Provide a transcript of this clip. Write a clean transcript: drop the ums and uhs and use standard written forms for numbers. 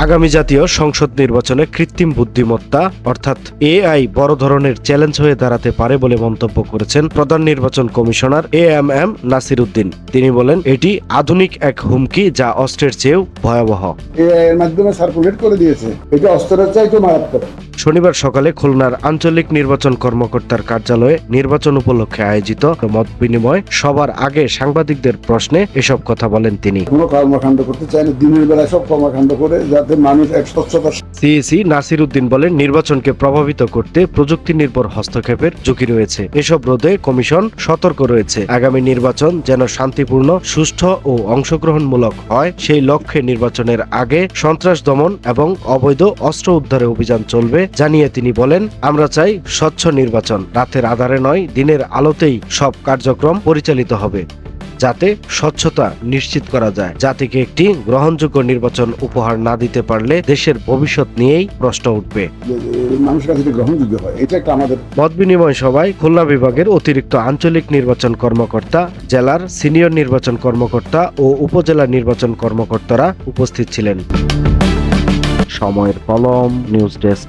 আগামী জাতীয় সংসদ নির্বাচনে কৃত্রিম বুদ্ধিমত্তা অর্থাৎ এআই বড় ধরনের চ্যালেঞ্জ হয়ে দাঁড়াতে পারে বলে মন্তব্য করেছেন প্রধান নির্বাচন কমিশনার এএমএম নাসির উদ্দিন। তিনি বলেন, এটি আধুনিক এক হুমকি যা অস্ত্রের চেয়েও ভয়াবহ। এআই এর মাধ্যমে সার্কুলেট করে দিয়েছে, এটা অস্ত্রের চাইতে মারাত্মক। শনিবার সকালে খুলনার আঞ্চলিক নির্বাচন কর্মকর্তার কার্যালয়ে নির্বাচন উপলক্ষে আয়োজিত মত বিনিময় সবার আগে সাংবাদিকদের প্রশ্নে এসব কথা বলেন তিনি। কোনো কর্মকাণ্ড করতে চায় না, দিনের বেলা সব কর্মকাণ্ড করে যাতে মানুষ এক স্বচ্ছতা। সিইসি নাসির উদ্দিন বলেন, নির্বাচনকে প্রভাবিত করতে প্রযুক্তি নির্ভর হস্তক্ষেপের ঝুঁকি রয়েছে। এসব রোধে কমিশন সতর্ক রয়েছে। আগামী নির্বাচন যেন শান্তিপূর্ণ, সুষ্ঠু ও অংশগ্রহণমূলক হয়, সেই লক্ষ্যে নির্বাচনের আগে সন্ত্রাস দমন এবং অবৈধ অস্ত্র উদ্ধারে অভিযান চলবে জানিয়ে তিনি বলেন, আমরা চাই স্বচ্ছ নির্বাচন। রাতের আধারে নয়, দিনের আলোতেই সব কার্যক্রম পরিচালিত হবে, যাতে স্বচ্ছতা নিশ্চিত করা যায়। জাতিকে একটি গ্রহণযোগ্য নির্বাচন উপহার না দিতে পারলে দেশের ভবিষ্যৎ নিয়েই প্রশ্ন উঠবে। মানুষের কাছে গ্রহণযোগ্য হয়, এটা একটা আমাদের। মত বিনিময় সভায় খুলনা বিভাগের অতিরিক্ত আঞ্চলিক নির্বাচন কর্মকর্তা, জেলার সিনিয়র নির্বাচন কর্মকর্তা ও উপজেলা নির্বাচন কর্মকর্তারা উপস্থিত ছিলেন। সময়ের কলম, নিউজ ডেস্ক।